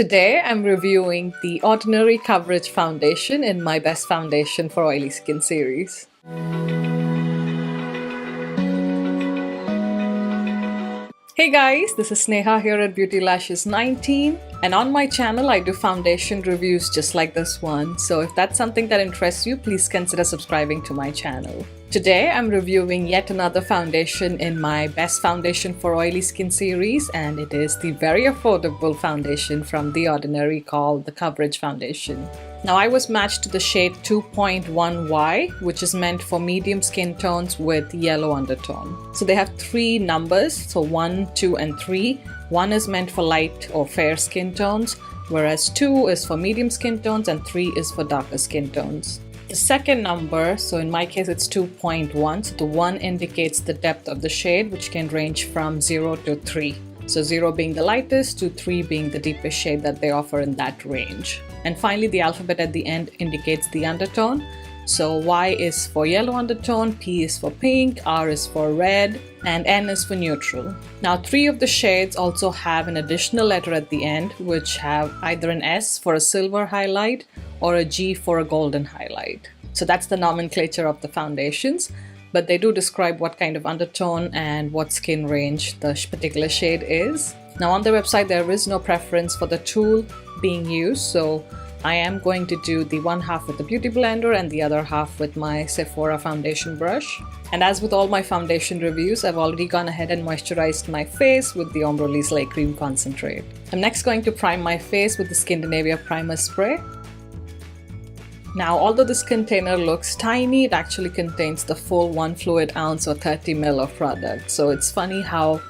Today I'm reviewing the Ordinary Coverage Foundation in my Best Foundation for Oily Skin series. Hey guys, this is Sneha here at Beautylashes19, and on my channel I do foundation reviews just like this one, so if that's something that interests you, please consider subscribing to my channel. Today I'm reviewing yet another foundation in my Best Foundation for Oily Skin series, and it is the very affordable foundation from The Ordinary called the Coverage Foundation. Now I was matched to the shade 2.1Y, which is meant for medium skin tones with yellow undertone. So they have three numbers, so 1, 2 and 3. 1 is meant for light or fair skin tones, whereas 2 is for medium skin tones and 3 is for darker skin tones. The second number, so in my case it's 2.1, so the 1 indicates the depth of the shade, which can range from 0 to 3. So 0 being the lightest to 3 being the deepest shade that they offer in that range. And finally the alphabet at the end indicates the undertone. So Y is for yellow undertone, P is for pink, R is for red, and N is for neutral. Now 3 of the shades also have an additional letter at the end, which have either an S for a silver highlight or a G for a golden highlight. So that's the nomenclature of the foundations, but they do describe what kind of undertone and what skin range the particular shade is. Now on the website there is no preference for the tool being used, so I am going to do the one half with the Beauty Blender and the other half with my Sephora foundation brush. And as with all my foundation reviews, I've already gone ahead and moisturized my face with the Ombre Lait Cream Concentrate. I'm next going to prime my face with the Skindinavia Primer Spray. Now, although this container looks tiny, it actually contains the full 1 fluid ounce or 30 ml of product. So it's funny how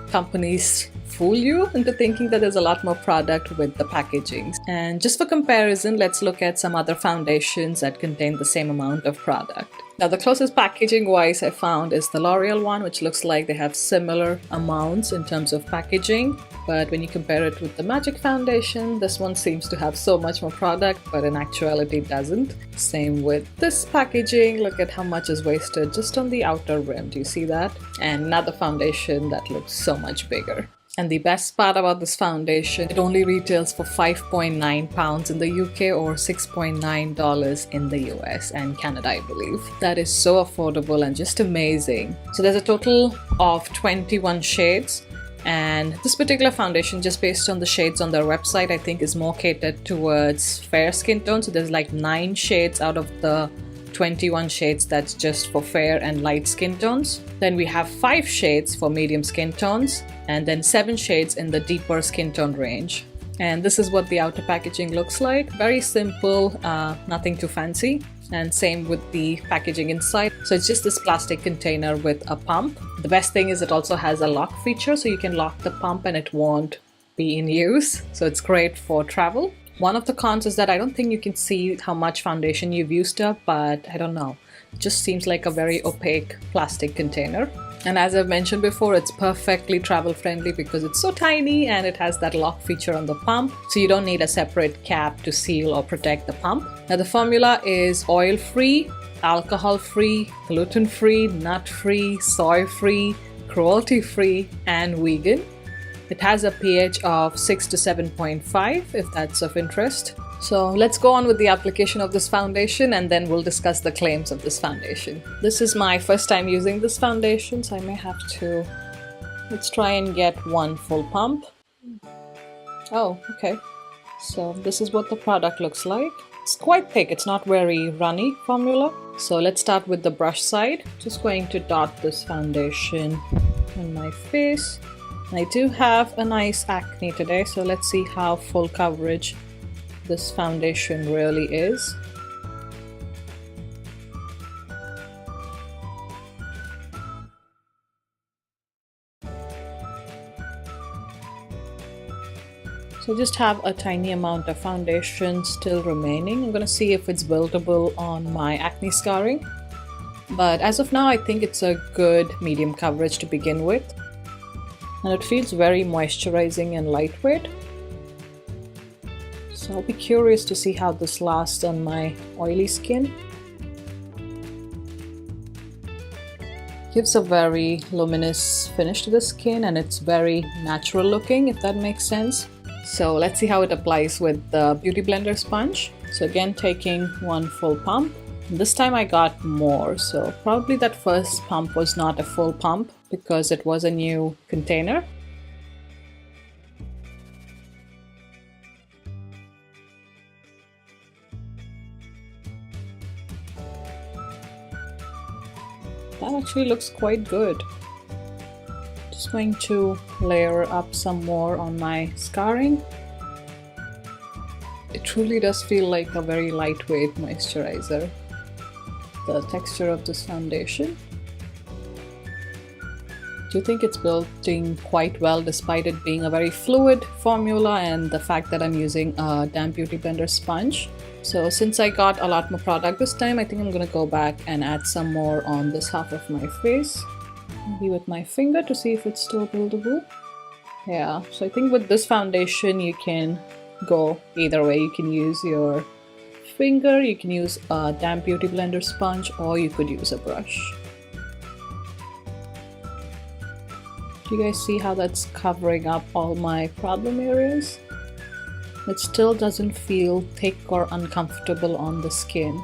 companies fool you into thinking that there's a lot more product with the packaging. And just for comparison, let's look at some other foundations that contain the same amount of product. Now the closest packaging wise I found is the L'Oreal one, which looks like they have similar amounts in terms of packaging, but when you compare it with the Magic Foundation, this one seems to have so much more product, but in actuality it doesn't. Same with this packaging, look at how much is wasted just on the outer rim, do you see that? And another foundation that looks so much bigger. And the best part about this foundation, it only retails for £5.9 in the UK or $6.9 in the US and Canada, I believe. That is so affordable and just amazing. So there's a total of 21 shades. And this particular foundation, just based on the shades on their website, I think is more catered towards fair skin tones. So there's like 9 shades out of the 21 shades that's just for fair and light skin tones. Then we have 5 shades for medium skin tones, and then 7 shades in the deeper skin tone range. And this is what the outer packaging looks like. Very simple, nothing too fancy. And same with the packaging inside. So it's just this plastic container with a pump. The best thing is it also has a lock feature, so you can lock the pump and it won't be in use. So it's great for travel. One of the cons is that I don't think you can see how much foundation you've used up, but I don't know. It just seems like a very opaque plastic container. And as I've mentioned before, it's perfectly travel friendly because it's so tiny and it has that lock feature on the pump, so you don't need a separate cap to seal or protect the pump. Now the formula is oil-free, alcohol-free, gluten-free, nut-free, soy-free, cruelty-free, and vegan. It has a pH of 6 to 7.5 if that's of interest. So let's go on with the application of this foundation and then we'll discuss the claims of this foundation. This is my first time using this foundation, so I may have to... Let's try and get one full pump. Oh, okay. So this is what the product looks like. It's quite thick, it's not very runny formula. So let's start with the brush side. Just going to dot this foundation on my face. I do have a nice acne today, so let's see how full coverage this foundation really is. So just have a tiny amount of foundation still remaining. I'm going to see if it's buildable on my acne scarring. But as of now, I think it's a good medium coverage to begin with. And it feels very moisturizing and lightweight. So I'll be curious to see how this lasts on my oily skin. Gives a very luminous finish to the skin and it's very natural looking, if that makes sense. So let's see how it applies with the Beauty Blender sponge. So again, taking one full pump. This time I got more, so probably that first pump was not a full pump because it was a new container. That actually looks quite good. Just going to layer up some more on my scarring. It truly does feel like a very lightweight moisturizer. The texture of this foundation. Do you think it's building quite well despite it being a very fluid formula and the fact that I'm using a damp Beauty Blender sponge? So since I got a lot more product this time, I think I'm gonna go back and add some more on this half of my face. Maybe with my finger to see if it's still buildable. Yeah, so I think with this foundation you can go either way. You can use your finger, you can use a damp Beauty Blender sponge, or you could use a brush. Do you guys see how that's covering up all my problem areas? It still doesn't feel thick or uncomfortable on the skin.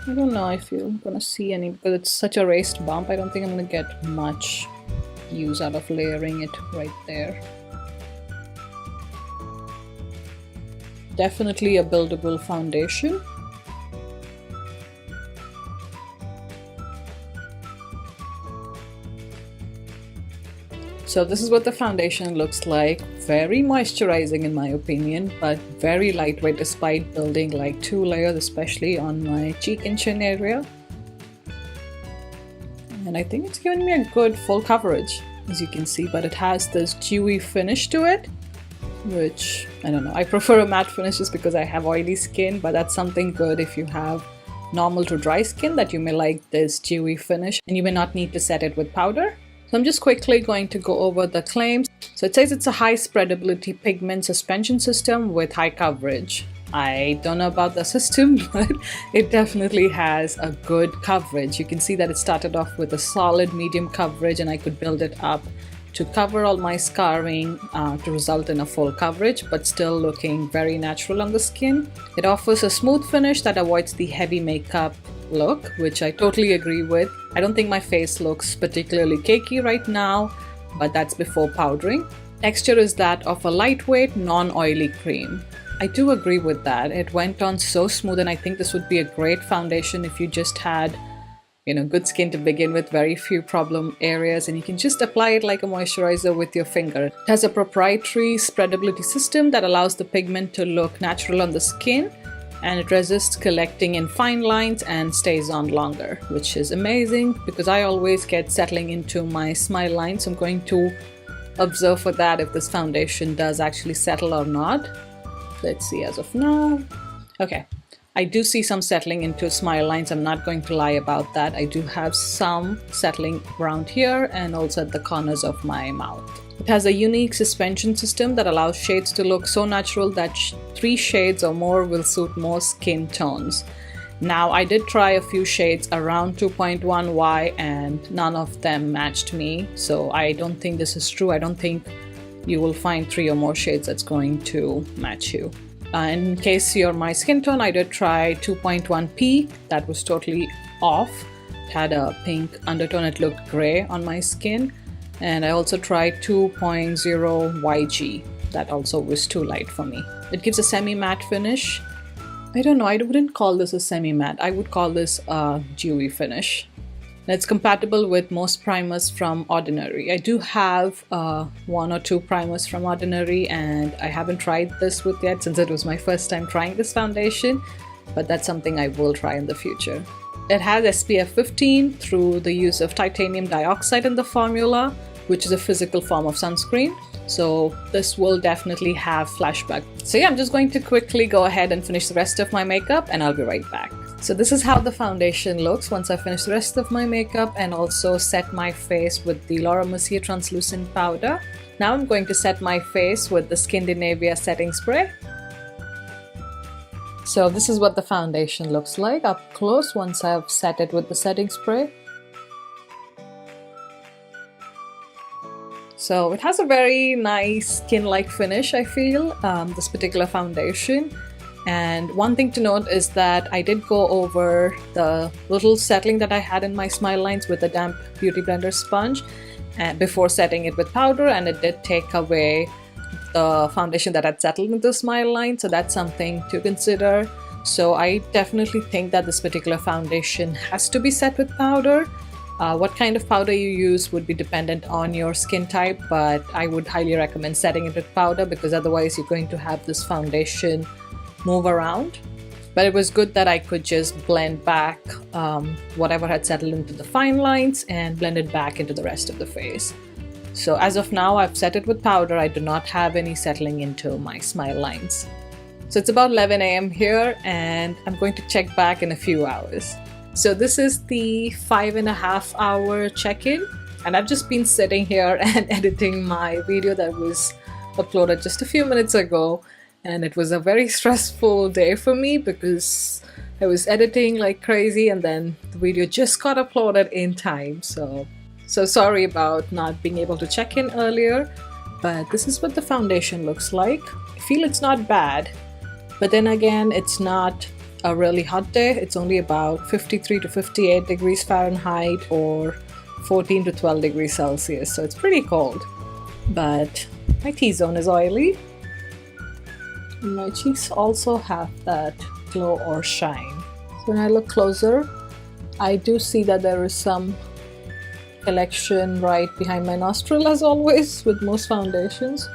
I don't know if you're gonna see any, because it's such a raised bump. I don't think I'm gonna get much use out of layering it right there. Definitely a buildable foundation. So this is what the foundation looks like. Very moisturizing in my opinion, but very lightweight despite building like 2 layers, especially on my cheek and chin area. And I think it's giving me a good full coverage, as you can see, but it has this dewy finish to it, which I don't know. I prefer a matte finish just because I have oily skin, but that's something good if you have normal to dry skin, that you may like this dewy finish and you may not need to set it with powder. So I'm just quickly going to go over the claims. So it says it's a high spreadability pigment suspension system with high coverage. I don't know about the system, but it definitely has a good coverage. You can see that it started off with a solid medium coverage and I could build it up to cover all my scarring to result in a full coverage, but still looking very natural on the skin. It offers a smooth finish that avoids the heavy makeup look, which I totally agree with. I don't think my face looks particularly cakey right now, but that's before powdering. Texture is that of a lightweight, non-oily cream. I do agree with that. It went on so smooth, and I think this would be a great foundation if you just had, good skin to begin with, very few problem areas, and you can just apply it like a moisturizer with your finger. It has a proprietary spreadability system that allows the pigment to look natural on the skin, and it resists collecting in fine lines and stays on longer, which is amazing because I always get settling into my smile lines. So I'm going to observe for that if this foundation does actually settle or not. Let's see as of now. Okay, I do see some settling into smile lines. I'm not going to lie about that. I do have some settling around here and also at the corners of my mouth. It has a unique suspension system that allows shades to look so natural that 3 shades or more will suit most skin tones. Now, I did try a few shades around 2.1Y and none of them matched me, so I don't think this is true. I don't think you will find 3 or more shades that's going to match you. In case you're my skin tone, I did try 2.1P. That was totally off. It had a pink undertone. It looked gray on my skin. And I also tried 2.0YG. That also was too light for me. It gives a semi-matte finish. I don't know, I wouldn't call this a semi-matte. I would call this a dewy finish. And it's compatible with most primers from Ordinary. I do have 1 or 2 primers from Ordinary, and I haven't tried this with yet since it was my first time trying this foundation, but that's something I will try in the future. It has SPF 15 through the use of titanium dioxide in the formula, which is a physical form of sunscreen. So this will definitely have flashback. So yeah, I'm just going to quickly go ahead and finish the rest of my makeup and I'll be right back. So this is how the foundation looks once I finish the rest of my makeup and also set my face with the Laura Mercier translucent powder. Now I'm going to set my face with the Skindinavia setting spray. So this is what the foundation looks like up close once I've set it with the setting spray. So it has a very nice skin-like finish, I feel, this particular foundation. And one thing to note is that I did go over the little settling that I had in my smile lines with a damp beauty blender sponge before setting it with powder, and it did take away the foundation that had settled into the smile line, so that's something to consider. So I definitely think that this particular foundation has to be set with powder. What kind of powder you use would be dependent on your skin type, but I would highly recommend setting it with powder because otherwise you're going to have this foundation move around. But it was good that I could just blend back whatever had settled into the fine lines and blend it back into the rest of the face. So as of now, I've set it with powder. I do not have any settling into my smile lines. So it's about 11 a.m. here, and I'm going to check back in a few hours. So this is the 5.5 hour check-in, and I've just been sitting here and editing my video that was uploaded just a few minutes ago. And it was a very stressful day for me because I was editing like crazy, and then the video just got uploaded in time. So sorry about not being able to check in earlier, but this is what the foundation looks like. I feel it's not bad, but then again, it's not a really hot day. It's only about 53 to 58 degrees Fahrenheit or 14 to 12 degrees Celsius. So it's pretty cold, but my T-zone is oily. My cheeks also have that glow or shine. So when I look closer, I do see that there is some collection right behind my nostril, as always with most foundations.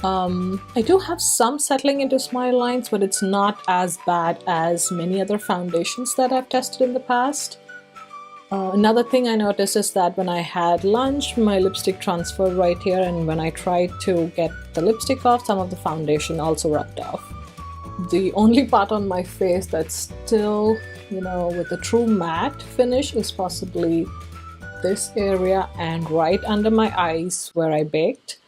I do have some settling into smile lines, but it's not as bad as many other foundations that I've tested in the past. Another thing I noticed is that when I had lunch, my lipstick transferred right here, and when I tried to get the lipstick off, some of the foundation also rubbed off. The only part on my face that's still, with a true matte finish is possibly this area and right under my eyes where I baked,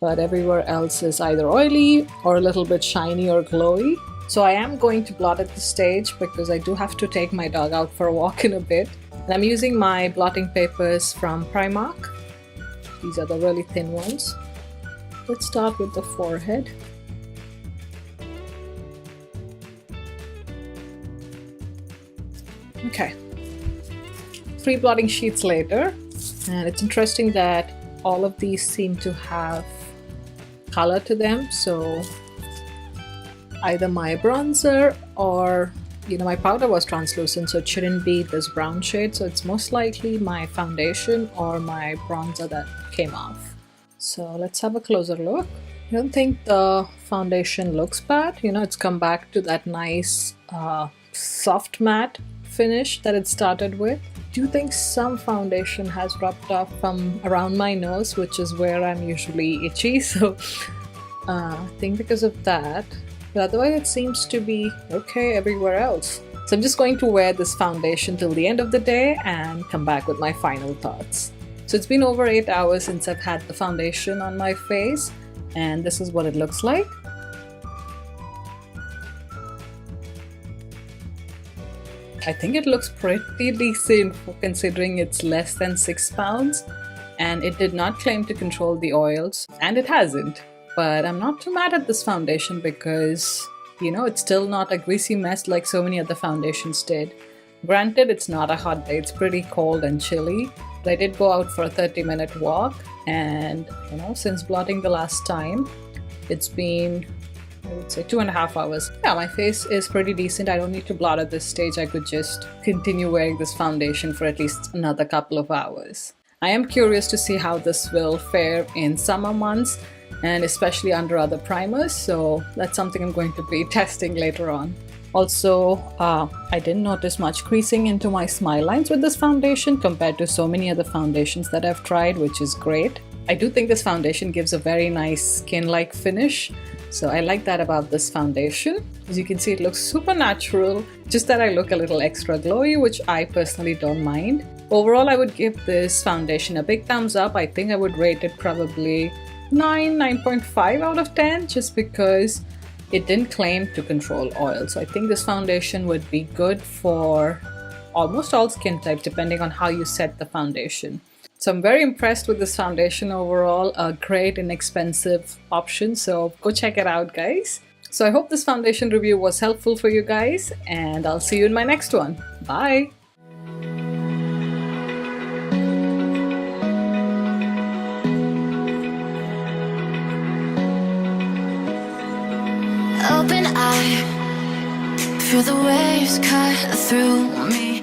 but everywhere else is either oily or a little bit shiny or glowy. So I am going to blot at this stage because I do have to take my dog out for a walk in a bit. And I'm using my blotting papers from Primark. These are the really thin ones. Let's start with the forehead. Okay. 3 blotting sheets later, and it's interesting that all of these seem to have color to them. So either my bronzer or my powder was translucent, so it shouldn't be this brown shade. So it's most likely my foundation or my bronzer that came off. So let's have a closer look. I don't think the foundation looks bad. It's come back to that nice soft matte finish that it started with. I do think some foundation has rubbed off from around my nose, which is where I'm usually itchy. So I think because of that. But otherwise it seems to be okay everywhere else. So I'm just going to wear this foundation till the end of the day and come back with my final thoughts. So it's been over 8 hours since I've had the foundation on my face, and this is what it looks like. I think it looks pretty decent considering it's less than 6 pounds, and it did not claim to control the oils, and it hasn't. But I'm not too mad at this foundation because, it's still not a greasy mess like so many other foundations did. Granted, it's not a hot day, it's pretty cold and chilly, but I did go out for a 30-minute walk, and, since blotting the last time, it's been, I would say, 2.5 hours. Yeah, my face is pretty decent. I don't need to blot at this stage. I could just continue wearing this foundation for at least another couple of hours. I am curious to see how this will fare in summer months, and especially under other primers, so that's something I'm going to be testing later on. Also, I didn't notice much creasing into my smile lines with this foundation compared to so many other foundations that I've tried, which is great. I do think this foundation gives a very nice skin-like finish, so I like that about this foundation. As you can see, it looks super natural, just that I look a little extra glowy, which I personally don't mind. Overall, I would give this foundation a big thumbs up. I think I would rate it probably 9.5 out of 10, just because it didn't claim to control oil. So I think this foundation would be good for almost all skin types depending on how you set the foundation. So I'm very impressed with this foundation overall. A great inexpensive option, so go check it out, guys. So I hope this foundation review was helpful for you guys, and I'll see you in my next one. Bye! Open eye, feel the waves cut through me.